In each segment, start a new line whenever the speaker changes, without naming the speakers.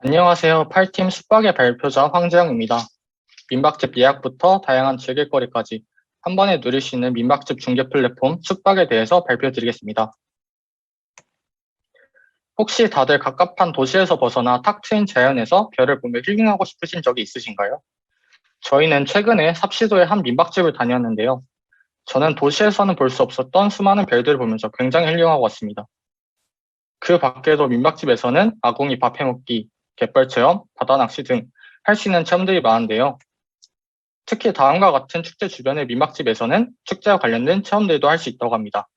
안녕하세요. 8팀 숙박의 발표자 황재영입니다. 민박집 예약부터 다양한 즐길거리까지 한 번에 누릴 수 있는 민박집 중개 플랫폼 숙박에 대해서 발표드리겠습니다. 혹시 다들 갑갑한 도시에서 벗어나 탁 트인 자연에서 별을 보며 힐링하고 싶으신 적이 있으신가요? 저희는 최근에 삽시도의 한 민박집을 다녔는데요. 저는 도시에서는 볼 수 없었던 수많은 별들을 보면서 굉장히 힐링하고 왔습니다. 그 밖에도 민박집에서는 아궁이 밥 해먹기, 갯벌 체험, 바다 낚시 등 할 수 있는 체험들이 많은데요. 특히 다음과 같은 축제 주변의 민박집에서는 축제와 관련된 체험들도 할 수 있다고 합니다.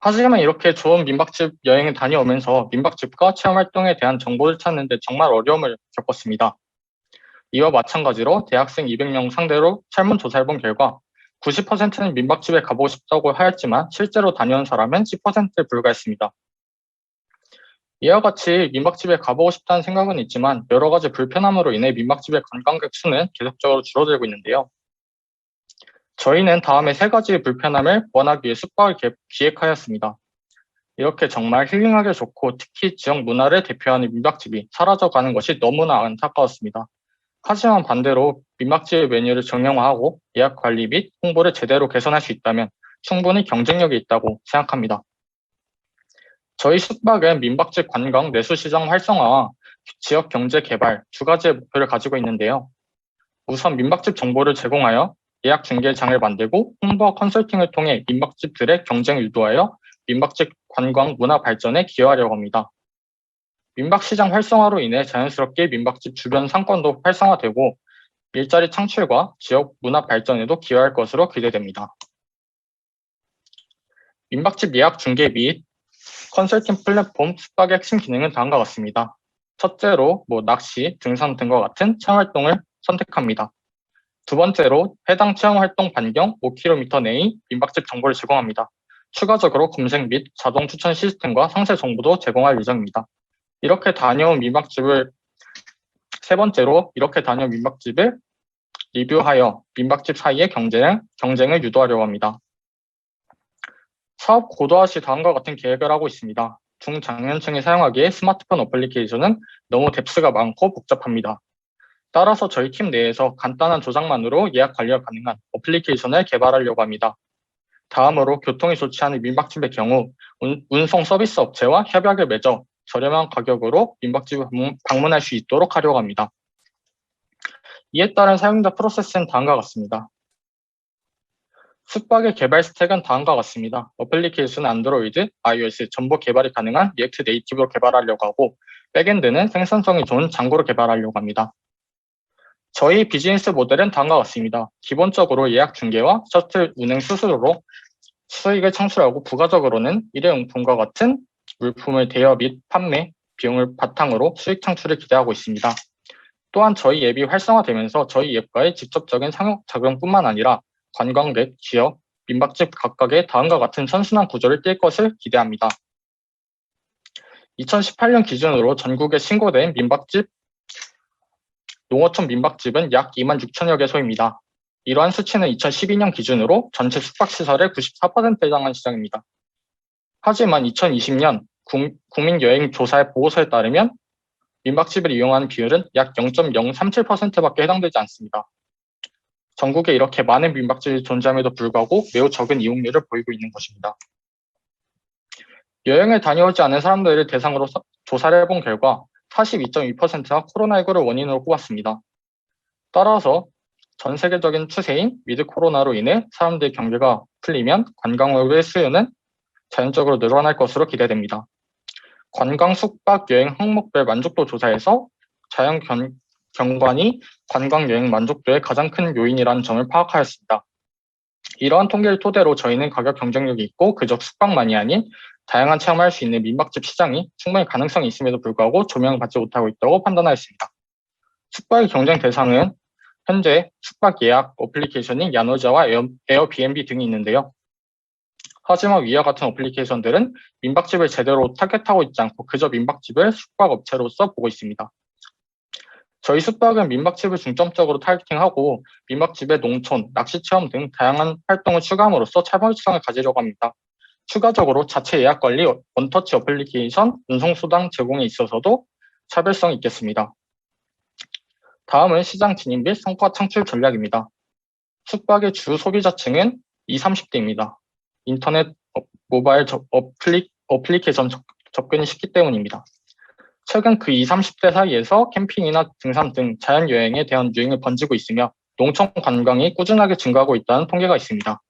하지만 이렇게 좋은 민박집 여행을 다녀오면서 민박집과 체험 활동에 대한 정보를 찾는데 정말 어려움을 겪었습니다. 이와 마찬가지로 대학생 200명 상대로 설문조사를 본 결과 90%는 민박집에 가보고 싶다고 하였지만 실제로 다녀온 사람은 10%에 불과했습니다. 이와 같이 민박집에 가보고 싶다는 생각은 있지만 여러 가지 불편함으로 인해 민박집의 관광객 수는 계속적으로 줄어들고 있는데요. 저희는 다음에 세 가지 불편함을 보완하기 위해 숙박을 기획하였습니다. 이렇게 정말 힐링하기 좋고 특히 지역 문화를 대표하는 민박집이 사라져가는 것이 너무나 안타까웠습니다. 하지만 반대로 민박집의 메뉴를 정형화하고 예약 관리 및 홍보를 제대로 개선할 수 있다면 충분히 경쟁력이 있다고 생각합니다. 저희 숙박은 민박집 관광 내수시장 활성화와 지역 경제 개발 두 가지의 목표를 가지고 있는데요. 우선 민박집 정보를 제공하여 예약 중개장을 만들고 홍보와 컨설팅을 통해 민박집들의 경쟁을 유도하여 민박집 관광 문화 발전에 기여하려고 합니다. 민박시장 활성화로 인해 자연스럽게 민박집 주변 상권도 활성화되고 일자리 창출과 지역 문화 발전에도 기여할 것으로 기대됩니다. 민박집 예약 중개 및 컨설팅 플랫폼 숙박의 핵심 기능은 다음과 같습니다. 첫째로 낚시, 등산 등과 같은 체험 활동을 선택합니다. 두 번째로 해당 체험 활동 반경 5km 내의 민박집 정보를 제공합니다. 추가적으로 검색 및 자동 추천 시스템과 상세 정보도 제공할 예정입니다. 세 번째로 이렇게 다녀온 민박집을 리뷰하여 민박집 사이의 경쟁을 유도하려고 합니다. 사업 고도화 시 다음과 같은 계획을 하고 있습니다. 중장년층이 사용하기에 스마트폰 어플리케이션은 너무 뎁스가 많고 복잡합니다. 따라서 저희 팀 내에서 간단한 조작만으로 예약 관리가 가능한 어플리케이션을 개발하려고 합니다. 다음으로 교통이 좋지 않은 민박집의 경우 운송 서비스 업체와 협약을 맺어 저렴한 가격으로 민박집을 방문할 수 있도록 하려고 합니다. 이에 따른 사용자 프로세스는 다음과 같습니다. 숙박의 개발 스택은 다음과 같습니다. 어플리케이션은 안드로이드, iOS 전부 개발이 가능한 리액트 네이티브로 개발하려고 하고 백엔드는 생산성이 좋은 장고로 개발하려고 합니다. 저희 비즈니스 모델은 다음과 같습니다. 기본적으로 예약 중개와 셔틀 운행 수수료로 수익을 창출하고 부가적으로는 일회용품과 같은 물품을 대여 및 판매 비용을 바탕으로 수익 창출을 기대하고 있습니다. 또한 저희 앱이 활성화되면서 저희 앱과의 직접적인 상호 작용뿐만 아니라 관광객, 지역, 민박집 각각의 다음과 같은 선순환 구조를 띌 것을 기대합니다. 2018년 기준으로 전국에 신고된 농어촌 민박집은 약 26,000여 개소입니다. 이러한 수치는 2012년 기준으로 전체 숙박시설의 94%에 해당하는 시장입니다. 하지만 2020년 국민여행조사의 보고서에 따르면 민박집을 이용하는 비율은 약 0.037%밖에 해당되지 않습니다. 전국에 이렇게 많은 민박집이 존재함에도 불구하고 매우 적은 이용률을 보이고 있는 것입니다. 여행을 다녀오지 않은 사람들을 대상으로 조사를 해본 결과 42.2%가 코로나19를 원인으로 꼽았습니다. 따라서 전 세계적인 추세인 위드 코로나로 인해 사람들의 경제가 풀리면 관광업의 수요는 자연적으로 늘어날 것으로 기대됩니다. 관광 숙박 여행 항목별 만족도 조사에서 자연 경관이 관광 여행 만족도의 가장 큰 요인이라는 점을 파악하였습니다. 이러한 통계를 토대로 저희는 가격 경쟁력이 있고 그저 숙박만이 아닌 다양한 체험을 할 수 있는 민박집 시장이 충분히 가능성이 있음에도 불구하고 조명을 받지 못하고 있다고 판단하였습니다. 숙박의 경쟁 대상은 현재 숙박 예약 어플리케이션인 야노자와 에어비앤비 등이 있는데요. 하지만 위와 같은 어플리케이션들은 민박집을 제대로 타겟하고 있지 않고 그저 민박집을 숙박업체로서 보고 있습니다. 저희 숙박은 민박집을 중점적으로 타겟팅하고 민박집의 농촌, 낚시 체험 등 다양한 활동을 추가함으로써 차별성을 가지려고 합니다. 추가적으로 자체 예약 관리, 원터치 어플리케이션, 운송수당 제공에 있어서도 차별성이 있겠습니다. 다음은 시장 진입 및 성과 창출 전략입니다. 숙박의 주 소비자층은 20, 30대입니다. 인터넷, 모바일 어플리케이션 접근이 쉽기 때문입니다. 최근 그 20, 30대 사이에서 캠핑이나 등산 등 자연여행에 대한 유행이 번지고 있으며 농촌 관광이 꾸준하게 증가하고 있다는 통계가 있습니다.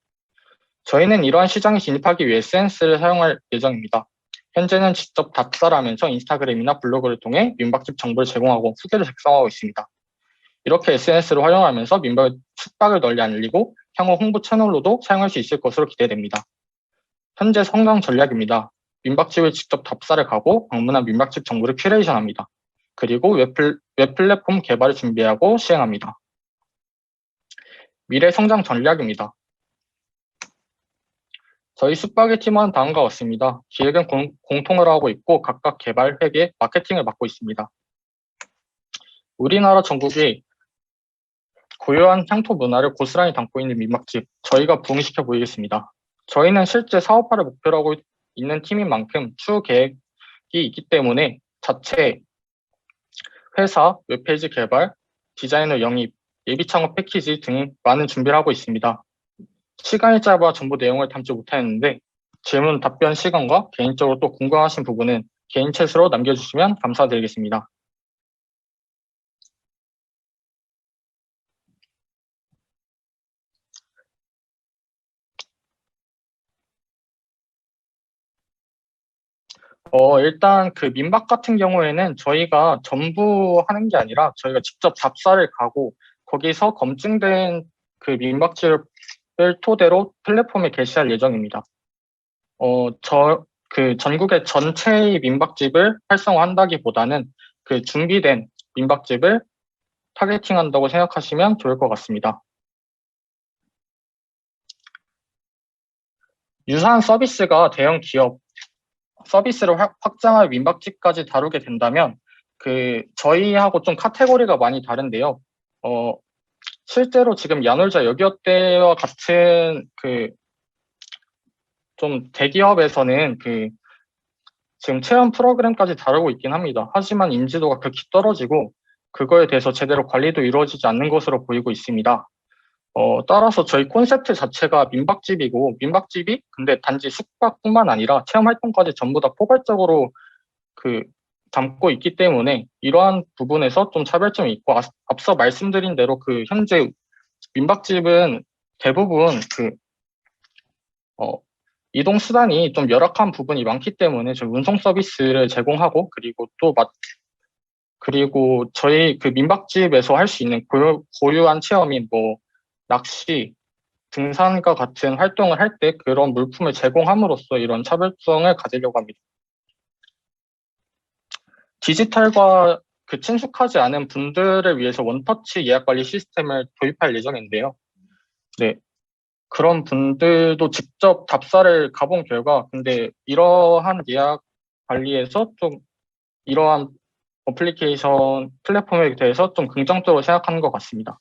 저희는 이러한 시장에 진입하기 위해 SNS를 사용할 예정입니다. 현재는 직접 답사하면서 인스타그램이나 블로그를 통해 민박집 정보를 제공하고 후기를 작성하고 있습니다. 이렇게 SNS를 활용하면서 숙박을 널리 알리고 향후 홍보 채널로도 사용할 수 있을 것으로 기대됩니다. 현재 성장 전략입니다. 민박집을 직접 답사를 가고 방문한 민박집 정보를 큐레이션합니다. 그리고 웹 플랫폼 개발을 준비하고 시행합니다. 미래 성장 전략입니다. 저희 숙박의 팀은 다음과 같습니다. 기획은 공통으로 하고 있고 각각 개발, 회계, 마케팅을 맡고 있습니다. 우리나라 전국이 고유한 향토 문화를 고스란히 담고 있는 민박집, 저희가 부흥시켜 보이겠습니다. 저희는 실제 사업화를 목표로 하고 있는 팀인 만큼 추후 계획이 있기 때문에 자체 회사, 웹페이지 개발, 디자이너 영입, 예비 창업 패키지 등 많은 준비를 하고 있습니다. 시간이 짧아 전부 내용을 담지 못했는데 질문 답변 시간과 개인적으로 또 궁금하신 부분은 개인 챗으로 남겨주시면 감사드리겠습니다. 일단 그 민박 같은 경우에는 저희가 전부 하는 게 아니라 저희가 직접 답사를 가고 거기서 검증된 그 민박집을 토대로 플랫폼에 게시할 예정입니다. 그 전국의 전체의 민박집을 활성화한다기보다는 그 준비된 민박집을 타겟팅한다고 생각하시면 좋을 것 같습니다. 유사한 서비스가 대형 기업 서비스를 확장할 민박집까지 다루게 된다면 그 저희하고 좀 카테고리가 많이 다른데요. 실제로 지금 야놀자 여기어때와 같은 그 좀 대기업에서는 그 지금 체험 프로그램까지 다루고 있긴 합니다. 하지만 인지도가 극히 떨어지고 그거에 대해서 제대로 관리도 이루어지지 않는 것으로 보이고 있습니다. 따라서 저희 콘셉트 자체가 민박집이고 민박집이 근데 단지 숙박뿐만 아니라 체험 활동까지 전부 다 포괄적으로 그 담고 있기 때문에 이러한 부분에서 좀 차별점이 있고 앞서 말씀드린 대로 그 현재 민박집은 대부분 그 이동 수단이 좀 열악한 부분이 많기 때문에 저희 운송 서비스를 제공하고 그리고 저희 그 민박집에서 할 수 있는 고유한 체험인 뭐 낚시, 등산과 같은 활동을 할 때 그런 물품을 제공함으로써 이런 차별성을 가지려고 합니다. 디지털과 그 친숙하지 않은 분들을 위해서 원터치 예약 관리 시스템을 도입할 예정인데요. 네. 그런 분들도 직접 답사를 가본 결과, 근데 이러한 예약 관리에서 좀 이러한 어플리케이션 플랫폼에 대해서 좀 긍정적으로 생각하는 것 같습니다.